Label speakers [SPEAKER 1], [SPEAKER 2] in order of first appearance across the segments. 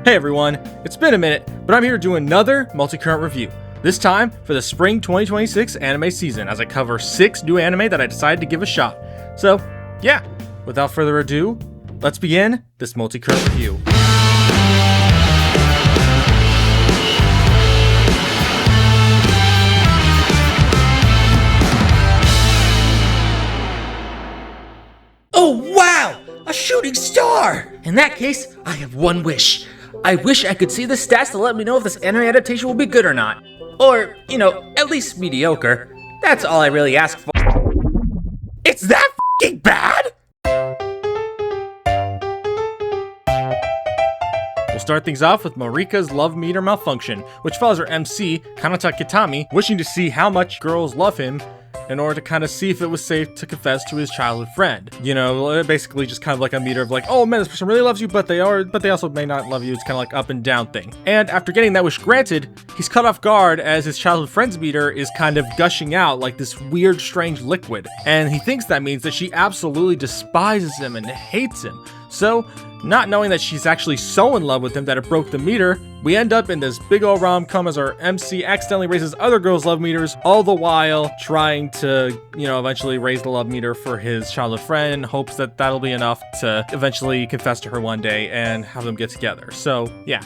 [SPEAKER 1] Hey everyone, it's been a minute, but I'm here to do another multi-current review. This time for the spring 2026 anime season, as I cover 6 new anime that I decided to give a shot. So, yeah, without further ado, let's begin this multi-current review.
[SPEAKER 2] Oh wow! A shooting star! In that case, I have one wish. I wish I could see the stats to let me know if this anime adaptation will be good or not. Or, at least mediocre. That's all I really ask for. It's that f***ing bad?!
[SPEAKER 1] We'll start things off with Marika's love meter Malfunction, which follows her MC, Kanata Kitami, wishing to see how much girls love him in order to kind of see if it was safe to confess to his childhood friend. Basically just kind of like a meter of like, oh man, this person really loves you, but they also may not love you. It's kind of like up and down thing. And after getting that wish granted, he's caught off guard as his childhood friend's meter is kind of gushing out like this weird, strange liquid. And he thinks that means that she absolutely despises him and hates him. So, not knowing that she's actually so in love with him that it broke the meter, we end up in this big ol' rom-com as our MC accidentally raises other girls' love meters, all the while trying to, eventually raise the love meter for his childhood friend in hopes that that'll be enough to eventually confess to her one day and have them get together. So, yeah.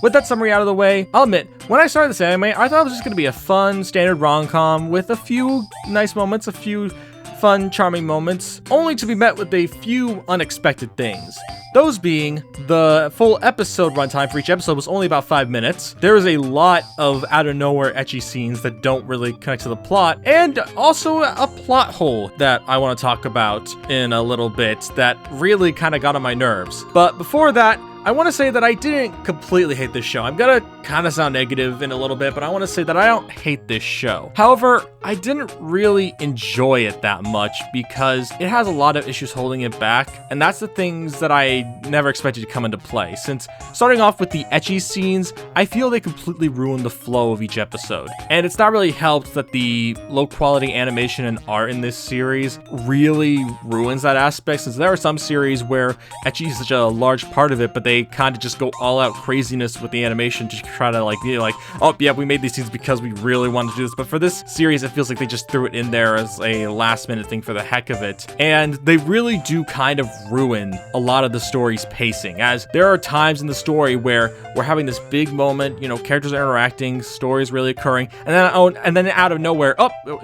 [SPEAKER 1] With that summary out of the way, I'll admit, when I started this anime, I thought it was just gonna be a fun, standard rom-com with a few nice moments, a few fun, charming moments, only to be met with a few unexpected things. Those being, the full episode runtime for each episode was only about 5 minutes. There is a lot of out-of-nowhere ecchi scenes that don't really connect to the plot, and also a plot hole that I want to talk about in a little bit that really kind of got on my nerves. But before that, I want to say that I didn't completely hate this show. I'm gonna kind of sound negative in a little bit, but I want to say that I don't hate this show. However, I didn't really enjoy it that much because it has a lot of issues holding it back, and that's the things that I never expected to come into play. Since starting off with the ecchi scenes, I feel they completely ruined the flow of each episode. And it's not really helped that the low quality animation and art in this series really ruins that aspect, since there are some series where ecchi is such a large part of it, but they kind of just go all out craziness with the animation to try to oh yeah, we made these scenes because we really wanted to do this. But for this series, it feels like they just threw it in there as a last minute thing for the heck of it. And they really do kind of ruin a lot of the story's pacing, as there are times in the story where we're having this big moment, characters are interacting, story is really occurring, and then out of nowhere,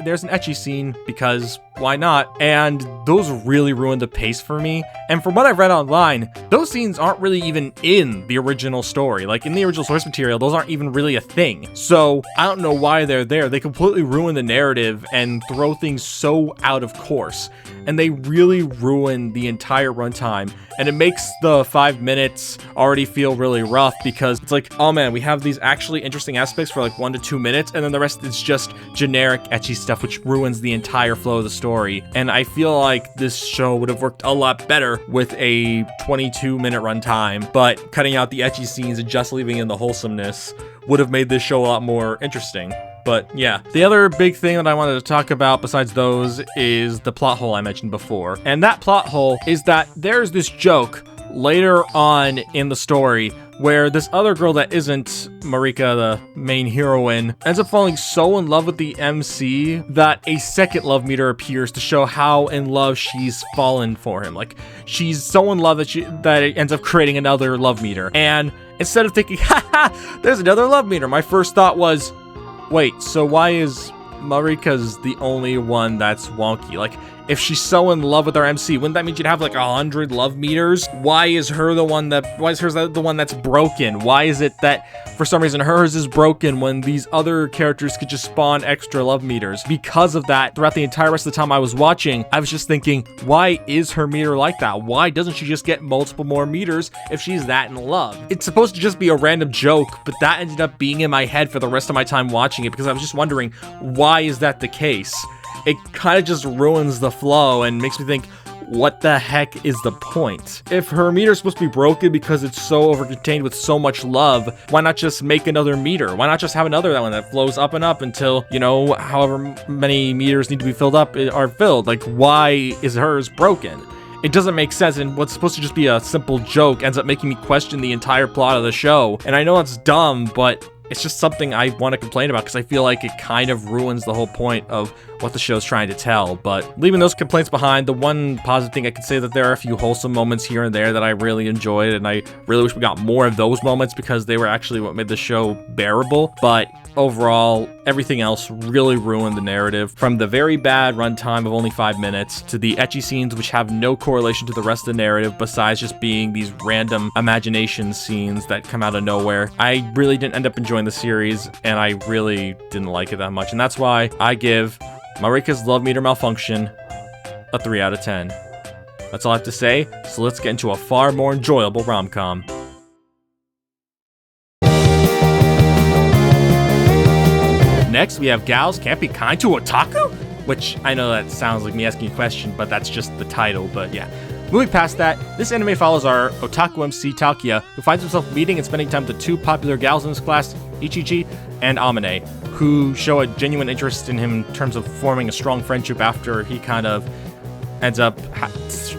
[SPEAKER 1] there's an ecchi scene because why not? And those really ruined the pace for me. And from what I've read online, those scenes aren't really even in the original story. Like in the original source material, those aren't even really a thing. So I don't know why they're there. They completely ruin the narrative and throw things so out of course. And they really ruin the entire runtime. And it makes the 5 minutes already feel really rough because it's like, oh man, we have these actually interesting aspects for like 1 to 2 minutes, and then the rest is just generic ecchi stuff, which ruins the entire flow of the story. And I feel like this show would have worked a lot better with a 22-minute runtime, but cutting out the ecchi scenes and just leaving in the wholesomeness would have made this show a lot more interesting. But yeah, the other big thing that I wanted to talk about besides those is the plot hole I mentioned before. And that plot hole is that there's this joke later on in the story where this other girl that isn't Marika, the main heroine, ends up falling so in love with the MC that a second love meter appears to show how in love she's fallen for him. Like, she's so in love that it ends up creating another love meter. And instead of thinking, haha, there's another love meter, my first thought was, wait, so why is Marika's the only one that's wonky? Like, if she's so in love with our MC, wouldn't that mean she'd have like 100 love meters? Why is hers the one that's broken? Why is it that for some reason hers is broken when these other characters could just spawn extra love meters? Because of that, throughout the entire rest of the time I was watching, I was just thinking, why is her meter like that? Why doesn't she just get multiple more meters if she's that in love? It's supposed to just be a random joke, but that ended up being in my head for the rest of my time watching it because I was just wondering, why is that the case? It kind of just ruins the flow and makes me think, what the heck is the point? If her meter is supposed to be broken because it's so overcontained with so much love, why not just make another meter? Why not just have another one that flows up and up until, however many meters need to be filled up are filled? Like, why is hers broken? it doesn't make sense, and what's supposed to just be a simple joke ends up making me question the entire plot of the show. And I know it's dumb, but it's just something I want to complain about because I feel like it kind of ruins the whole point of what the show's trying to tell. But leaving those complaints behind, the one positive thing I can say that there are a few wholesome moments here and there that I really enjoyed, and I really wish we got more of those moments because they were actually what made the show bearable. But overall, everything else really ruined the narrative. From the very bad runtime of only 5 minutes to the ecchi scenes which have no correlation to the rest of the narrative besides just being these random imagination scenes that come out of nowhere. I really didn't end up enjoying the series, and I really didn't like it that much, and that's why I give Marika's Love Meter Malfunction a 3 out of 10. That's all I have to say, so let's get into a far more enjoyable rom-com. Next, we have Gals Can't Be Kind to Otaku? Which, I know that sounds like me asking a question, but that's just the title, but yeah. Moving past that, this anime follows our Otaku MC Takia, who finds himself meeting and spending time with the 2 popular gals in his class, Ichichi and Amane, who show a genuine interest in him in terms of forming a strong friendship after he kind of ends up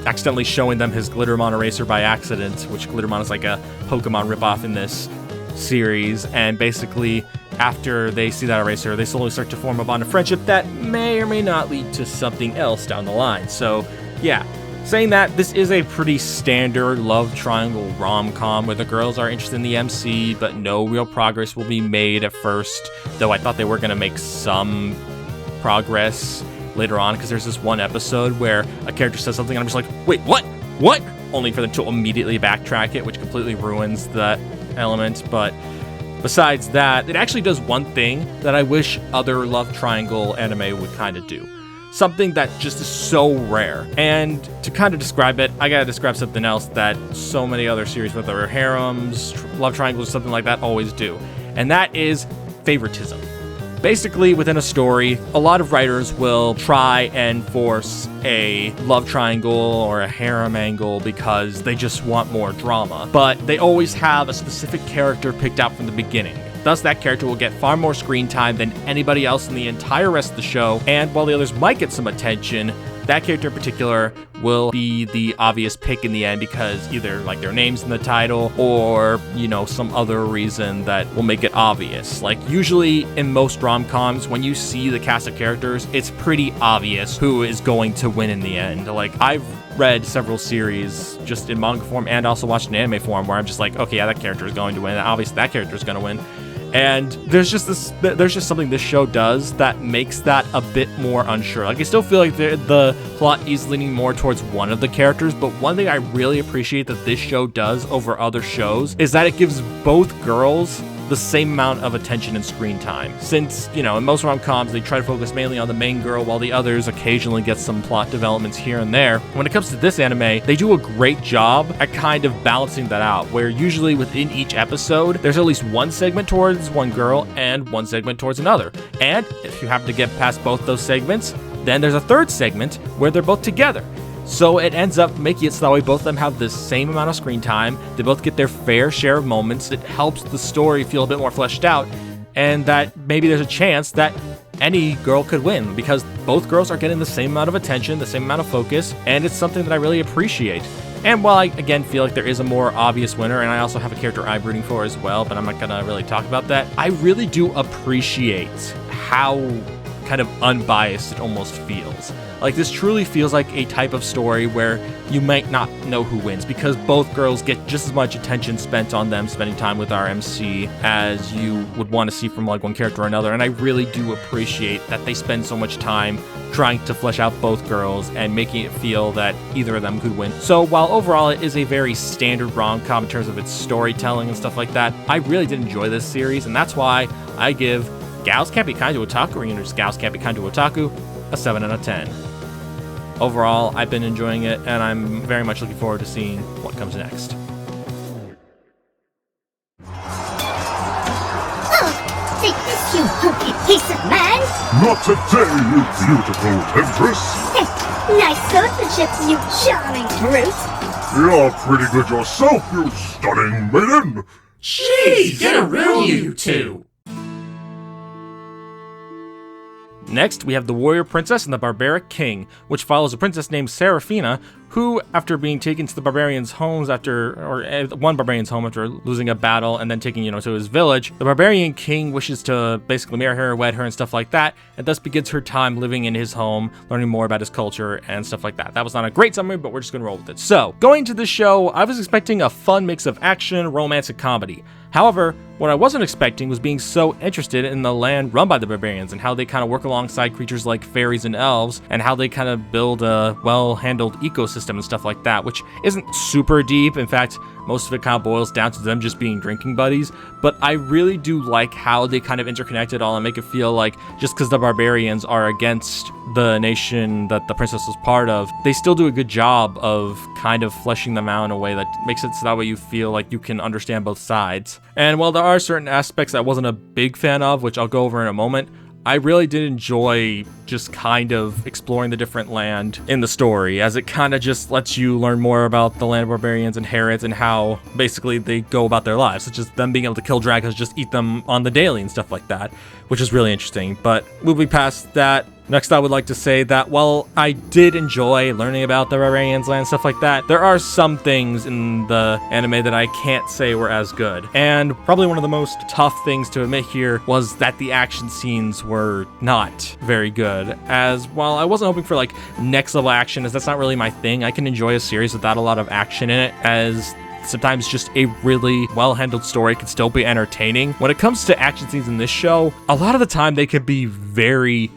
[SPEAKER 1] accidentally showing them his Glittermon eraser by accident, which Glittermon is like a Pokemon ripoff in this series, and basically after they see that eraser, they slowly start to form a bond of friendship that may or may not lead to something else down the line. So yeah, saying that, this is a pretty standard love triangle rom-com where the girls are interested in the MC, but no real progress will be made at first, though I thought they were going to make some progress later on, because there's this one episode where a character says something and I'm just like, wait, what? What? Only for them to immediately backtrack it, which completely ruins that element. But besides that, it actually does one thing that I wish other love triangle anime would kind of do. Something that just is so rare. And to kind of describe it, I gotta describe something else that so many other series, whether they're harems, love triangles, something like that, always do. And that is favoritism. Basically, within a story, a lot of writers will try and force a love triangle or a harem angle because they just want more drama. But they always have a specific character picked out from the beginning. Thus, that character will get far more screen time than anybody else in the entire rest of the show, and while the others might get some attention, that character in particular will be the obvious pick in the end because either like their name's in the title or, you know, some other reason that will make it obvious. Like usually in most rom-coms, when you see the cast of characters, it's pretty obvious who is going to win in the end. Like I've read several series just in manga form and also watched in anime form where I'm just like, okay, yeah, that character is going to win. Obviously that character is going to win. And there's just something this show does that makes that a bit more unsure. Like I still feel like the plot is leaning more towards one of the characters, but one thing I really appreciate that this show does over other shows is that it gives both girls the same amount of attention and screen time. Since, you know, in most rom-coms, they try to focus mainly on the main girl while the others occasionally get some plot developments here and there. When it comes to this anime, they do a great job at kind of balancing that out, where usually within each episode, there's at least one segment towards one girl and one segment towards another. And if you happen to get past both those segments, then there's a third segment where they're both together. So it ends up making it so that way both of them have the same amount of screen time, they both get their fair share of moments, it helps the story feel a bit more fleshed out, and that maybe there's a chance that any girl could win, because both girls are getting the same amount of attention, the same amount of focus, and it's something that I really appreciate. And while I, again, feel like there is a more obvious winner, and I also have a character I'm rooting for as well, but I'm not gonna really talk about that, I really do appreciate how kind of unbiased it almost feels. Like, this truly feels like a type of story where you might not know who wins, because both girls get just as much attention spent on them spending time with our MC as you would want to see from like one character or another, and I really do appreciate that they spend so much time trying to flesh out both girls and making it feel that either of them could win. So while overall it is a very standard rom-com in terms of its storytelling and stuff like that, I really did enjoy this series, and that's why I give Gals Can't Be Kind to Otaku, or just Gals Can't Be Kind to Otaku, a 7 out of 10. Overall, I've been enjoying it, and I'm very much looking forward to seeing what comes next.
[SPEAKER 3] Oh, take this, you hokey piece of man!
[SPEAKER 4] Not today, you beautiful empress!
[SPEAKER 3] Nice swordsmanship, you charming brute!
[SPEAKER 4] You're pretty good yourself, you stunning maiden!
[SPEAKER 2] Jeez, get a room, you two!
[SPEAKER 1] Next, we have the Warrior Princess and the Barbaric King, which follows a princess named Seraphina, who, after being taken to the barbarians' homes one barbarian's home after losing a battle and then taking, to his village, the Barbarian King wishes to basically marry her, wed her, and stuff like that, and thus begins her time living in his home, learning more about his culture and stuff like that. That was not a great summary, but we're just gonna roll with it. So, going to the show, I was expecting a fun mix of action, romance, and comedy. However, what I wasn't expecting was being so interested in the land run by the barbarians and how they kind of work alongside creatures like fairies and elves and how they kind of build a well-handled ecosystem and stuff like that, which isn't super deep. In fact, most of it kind of boils down to them just being drinking buddies, but I really do like how they kind of interconnect it all and make it feel like just because the barbarians are against the nation that the princess was part of, they still do a good job of kind of fleshing them out in a way that makes it so that way you feel like you can understand both sides. And while there are certain aspects I wasn't a big fan of, which I'll go over in a moment, I really did enjoy just kind of exploring the different land in the story, as it kind of just lets you learn more about the land barbarians inherit and how basically they go about their lives, such as them being able to kill dragons, just eat them on the daily and stuff like that, which is really interesting. But moving past that, next, I would like to say that while I did enjoy learning about the barbarians' land, stuff like that, there are some things in the anime that I can't say were as good. And probably one of the most tough things to admit here was that the action scenes were not very good. As while I wasn't hoping for like next level action, as that's not really my thing, I can enjoy a series without a lot of action in it, as sometimes just a really well-handled story can still be entertaining. When it comes to action scenes in this show, a lot of the time they could be very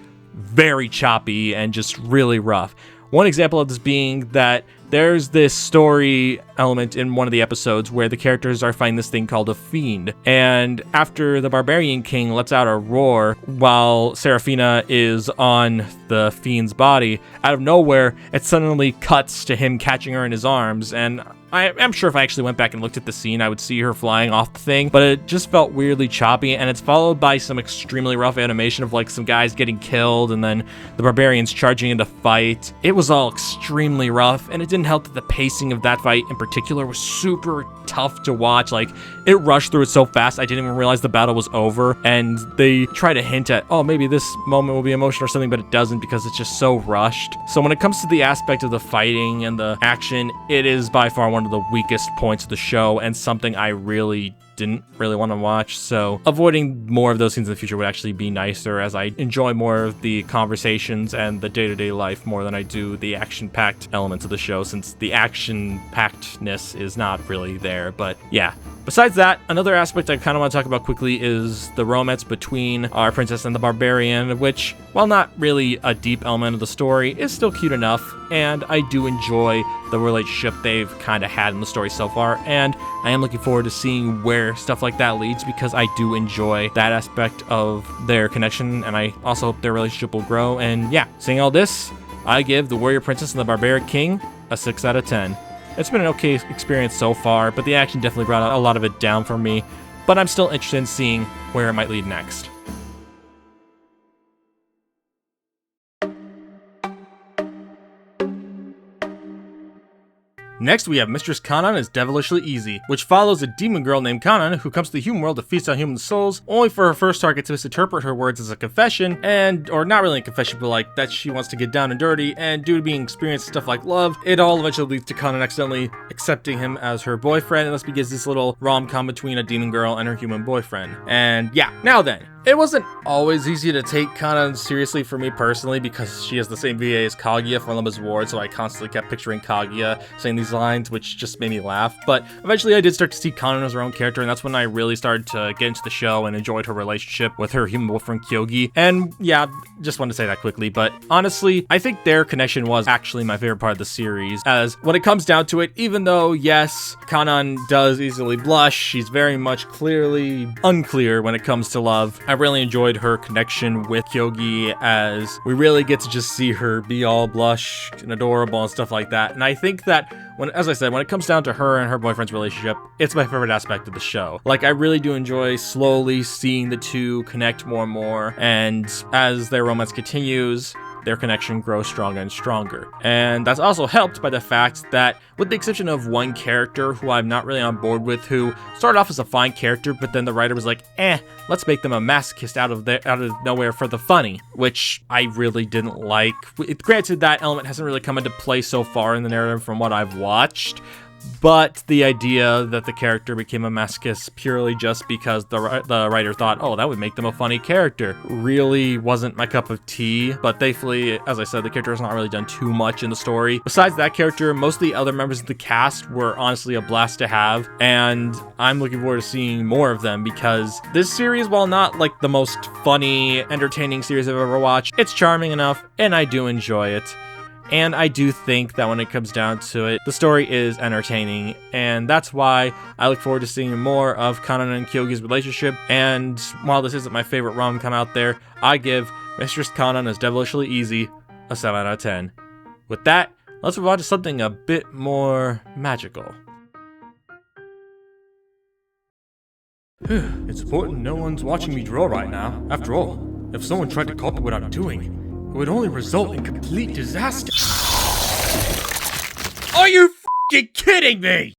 [SPEAKER 1] choppy and just really rough. One example of this being that there's this story element in one of the episodes where the characters are fighting this thing called a fiend. And after the Barbarian King lets out a roar while Seraphina is on the fiend's body, out of nowhere, it suddenly cuts to him catching her in his arms. And I'm sure if I actually went back and looked at the scene, I would see her flying off the thing, but it just felt weirdly choppy, and it's followed by some extremely rough animation of like some guys getting killed and then the barbarians charging into fight. It was all extremely rough, and it didn't help that the pacing of that fight in particular was super tough to watch. Like, it rushed through it so fast, I didn't even realize the battle was over, and they try to hint at, oh, maybe this moment will be emotional or something, but it doesn't because it's just so rushed. So when it comes to the aspect of the fighting and the action, it is by far one of the weakest points of the show and something I really didn't really want to watch. So avoiding more of those scenes in the future would actually be nicer, as I enjoy more of the conversations and the day-to-day life more than I do the action-packed elements of the show, since the action-packedness is not really there. But yeah, besides that, another aspect I kind of want to talk about quickly is the romance between our princess and the barbarian, which, while not really a deep element of the story, is still cute enough, and I do enjoy the relationship they've kind of had in the story so far, and I am looking forward to seeing where stuff like that leads, because I do enjoy that aspect of their connection, and I also hope their relationship will grow. And yeah, seeing all this, I give the Warrior Princess and the Barbaric King a 6 out of 10. It's been an okay experience so far, but the action definitely brought a lot of it down for me, but I'm still interested in seeing where it might lead next. Next, we have Mistress Kanan as Devilishly Easy, which follows a demon girl named Kanan who comes to the human world to feast on human souls, only for her first target to misinterpret her words as a confession, or not really a confession, but like that she wants to get down and dirty, and due to being experienced stuff like love, it all eventually leads to Kanan accidentally accepting him as her boyfriend, and thus begins this little rom-com between a demon girl and her human boyfriend. And yeah, now then, it wasn't always easy to take Kanan seriously for me personally, because she has the same VA as Kaguya from Olympus Ward, so I constantly kept picturing Kaguya saying these lines, which just made me laugh. But eventually I did start to see Kanan as her own character, and that's when I really started to get into the show and enjoyed her relationship with her human boyfriend Kyogi. And yeah, just wanted to say that quickly, but honestly, I think their connection was actually my favorite part of the series, as when it comes down to it, even though, yes, Kanan does easily blush, she's very much clearly unclear when it comes to love. I really enjoyed her connection with Kyogi, as we really get to just see her be all blush and adorable and stuff like that. And I think that as I said, when it comes down to her and her boyfriend's relationship, it's my favorite aspect of the show. Like, I really do enjoy slowly seeing the two connect more and more, and as their romance continues, their connection grows stronger and stronger. And that's also helped by the fact that, with the exception of one character who I'm not really on board with, who started off as a fine character, but then the writer was like, let's make them a masochist out of nowhere for the funny, which I really didn't like. Granted, that element hasn't really come into play so far in the narrative from what I've watched, but the idea that the character became a masochist purely just because the writer thought, oh, that would make them a funny character, really wasn't my cup of tea. But thankfully, as I said, the character has not really done too much in the story. Besides that character, most of the other members of the cast were honestly a blast to have, and I'm looking forward to seeing more of them, because this series, while not like the most funny, entertaining series I've ever watched, it's charming enough, and I do enjoy it. And I do think that when it comes down to it, the story is entertaining, and that's why I look forward to seeing more of Kanan and Kyogi's relationship. And while this isn't my favorite rom-com out there, I give Mistress Kanan as Devilishly Easy a 7 out of 10. With that, let's move on to something a bit more magical. It's important no one's watching me draw right now. After all, if someone tried to copy what I'm doing, it would only result in complete disaster. Are you f***ing kidding me?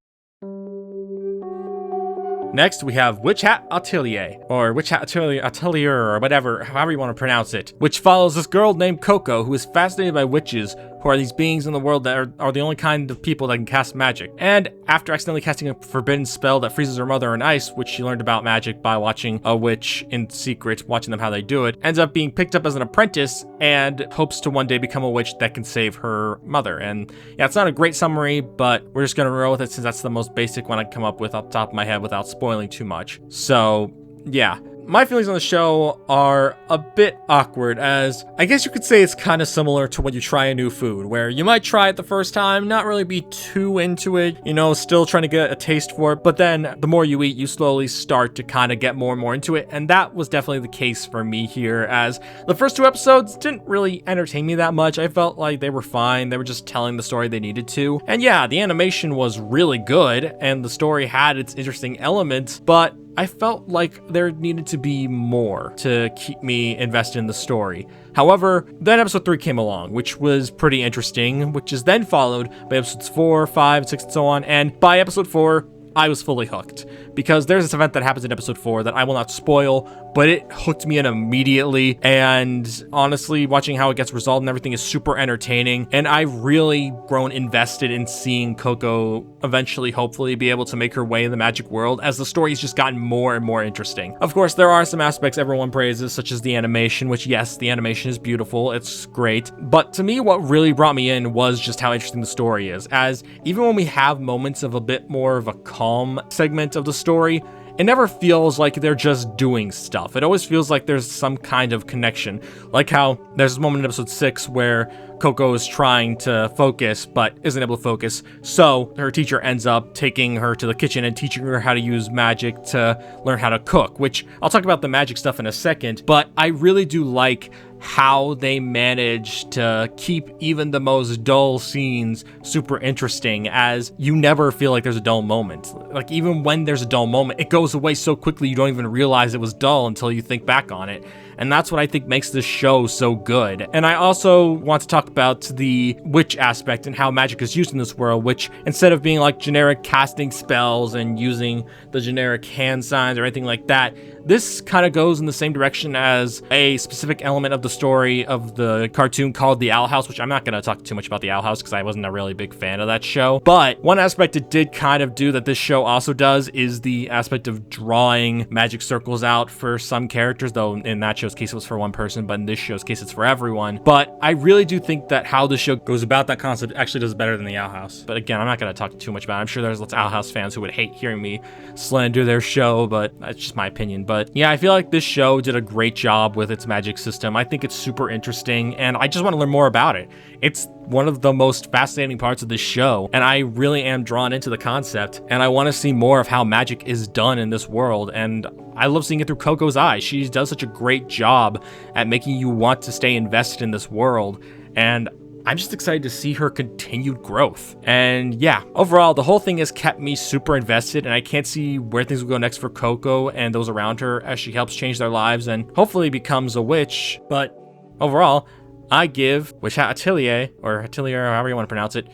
[SPEAKER 1] Next, we have Hat Atelier, or Hat Atelier, or whatever, however you want to pronounce it, which follows this girl named Coco, who is fascinated by witches, who are these beings in the world that are the only kind of people that can cast magic. And after accidentally casting a forbidden spell that freezes her mother in ice, which she learned about magic by watching a witch in secret, watching them how they do it, ends up being picked up as an apprentice and hopes to one day become a witch that can save her mother. And yeah, it's not a great summary, but we're just gonna roll with it since that's the most basic one I can come up with off the top of my head without spoiling too much. So yeah. My feelings on the show are a bit awkward, as I guess you could say it's kind of similar to when you try a new food, where you might try it the first time, not really be too into it, still trying to get a taste for it, but then the more you eat, you slowly start to kind of get more and more into it, and that was definitely the case for me here, as the first 2 episodes didn't really entertain me that much. I felt like they were fine, they were just telling the story they needed to, and yeah, the animation was really good, and the story had its interesting elements, but I felt like there needed to be more to keep me invested in the story. However, then episode 3 came along, which was pretty interesting, which is then followed by episodes 4, 5, 6, and so on, and by episode 4, I was fully hooked, because there's this event that happens in episode 4 that I will not spoil, but it hooked me in immediately, and honestly, watching how it gets resolved and everything is super entertaining, and I've really grown invested in seeing Coco eventually, hopefully, be able to make her way in the magic world, as the story's just gotten more and more interesting. Of course, there are some aspects everyone praises, such as the animation, which yes, the animation is beautiful, it's great, but to me, what really brought me in was just how interesting the story is, as even when we have moments of a bit more of a calm segment of the story, it never feels like they're just doing stuff. It always feels like there's some kind of connection. Like how there's this moment in episode 6 where Coco is trying to focus but isn't able to focus, so her teacher ends up taking her to the kitchen and teaching her how to use magic to learn how to cook, which I'll talk about the magic stuff in a second, but I really do like how they manage to keep even the most dull scenes super interesting, as you never feel like there's a dull moment. Like, even when there's a dull moment, it goes away so quickly you don't even realize it was dull until you think back on it. And that's what I think makes this show so good. And I also want to talk about the witch aspect and how magic is used in this world, which instead of being like generic casting spells and using the generic hand signs or anything like that, this kind of goes in the same direction as a specific element of the story of the cartoon called The Owl House, which I'm not going to talk too much about The Owl House because I wasn't a really big fan of that show. But one aspect it did kind of do that this show also does is the aspect of drawing magic circles out for some characters, though in that show's case it was for one person, but in this show's case it's for everyone. But I really do think that how the show goes about that concept actually does better than The Owl House. But again, I'm not going to talk too much about it. I'm sure there's lots of Owl House fans who would hate hearing me slander their show, but that's just my opinion. But yeah, I feel like this show did a great job with its magic system. I think it's super interesting, and I just want to learn more about it. It's one of the most fascinating parts of this show, and I really am drawn into the concept, and I want to see more of how magic is done in this world, and I love seeing it through Coco's eyes. She does such a great job at making you want to stay invested in this world, and I'm just excited to see her continued growth. And yeah, overall, the whole thing has kept me super invested, and I can't see where things will go next for Coco and those around her as she helps change their lives and hopefully becomes a witch. But overall, I give Hat Atelier, or Atelier, however you want to pronounce it,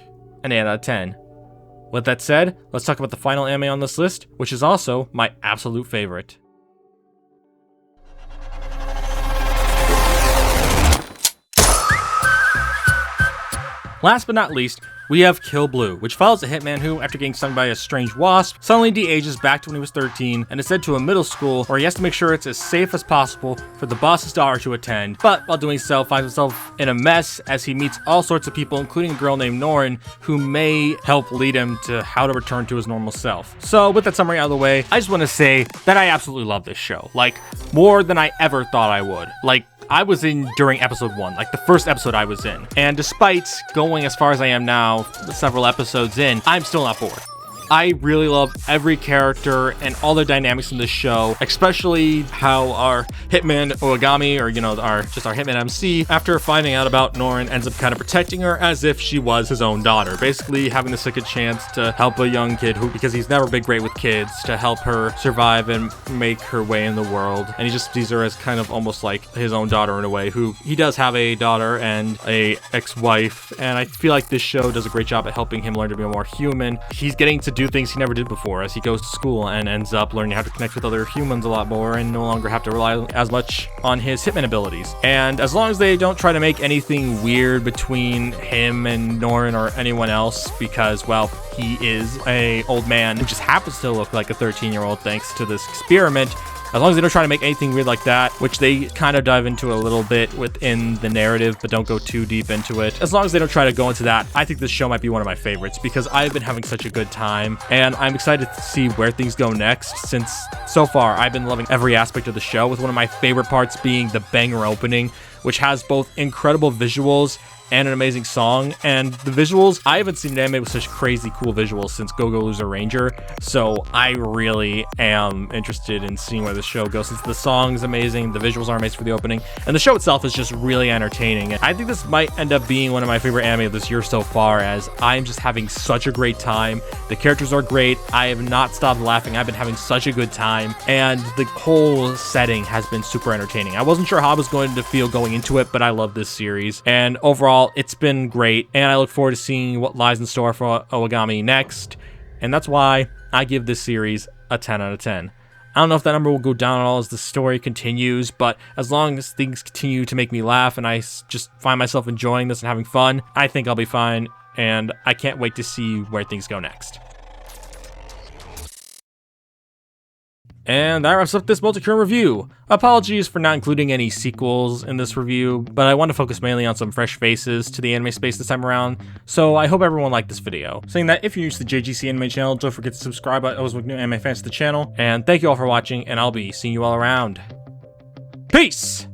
[SPEAKER 1] an 8 out of 10. With that said, let's talk about the final anime on this list, which is also my absolute favorite. Last but not least, we have Kill Blue, which follows a hitman who, after getting stung by a strange wasp, suddenly de-ages back to when he was 13 and is sent to a middle school where he has to make sure it's as safe as possible for the boss's daughter to attend. But while doing so, finds himself in a mess as he meets all sorts of people, including a girl named Norin, who may help lead him to how to return to his normal self. So with that summary out of the way, I just want to say that I absolutely love this show. Like, more than I ever thought I would. Like, I was in during episode 1, like the first episode I was in. And despite going as far as I am now, several episodes in, I'm still not bored. I really love every character and all the dynamics in this show, especially how our hitman Oagami, or our hitman MC, after finding out about Norin, ends up kind of protecting her as if she was his own daughter, basically having the second chance to help a young kid who, because he's never been great with kids, to help her survive and make her way in the world. And he just sees her as kind of almost like his own daughter in a way, who he does have a daughter and a ex-wife, and I feel like this show does a great job at helping him learn to be more human. He's getting to do things he never did before as he goes to school and ends up learning how to connect with other humans a lot more and no longer have to rely as much on his hitman abilities. And as long as they don't try to make anything weird between him and Norin or anyone else, because, well, he is a old man who just happens to look like a 13-year-old thanks to this experiment. As long as they don't try to make anything weird like that, which they kind of dive into a little bit within the narrative, but don't go too deep into it. As long as they don't try to go into that, I think this show might be one of my favorites because I've been having such a good time, and I'm excited to see where things go next, since so far I've been loving every aspect of the show, with one of my favorite parts being the banger opening, which has both incredible visuals and an amazing song. And the visuals, I haven't seen an anime with such crazy cool visuals since Go-Go Loser Ranger, so I really am interested in seeing where this show goes, since the song is amazing, the visuals are amazing for the opening, and the show itself is just really entertaining. And I think this might end up being one of my favorite anime of this year so far, as I'm just having such a great time. The characters are great, I have not stopped laughing, I've been having such a good time, and the whole setting has been super entertaining. I wasn't sure how I was going to feel going into it, but I love this series, and overall it's been great, and I look forward to seeing what lies in store for Oagami next, and that's why I give this series a 10 out of 10. I don't know if that number will go down at all as the story continues, but as long as things continue to make me laugh and I just find myself enjoying this and having fun, I think I'll be fine, and I can't wait to see where things go next. And that wraps up this multi-current review. Apologies for not including any sequels in this review, but I want to focus mainly on some fresh faces to the anime space this time around, so I hope everyone liked this video. Saying that, if you're new to the JGC Anime channel, don't forget to subscribe. I always make new anime fans to the channel, and thank you all for watching, and I'll be seeing you all around. Peace!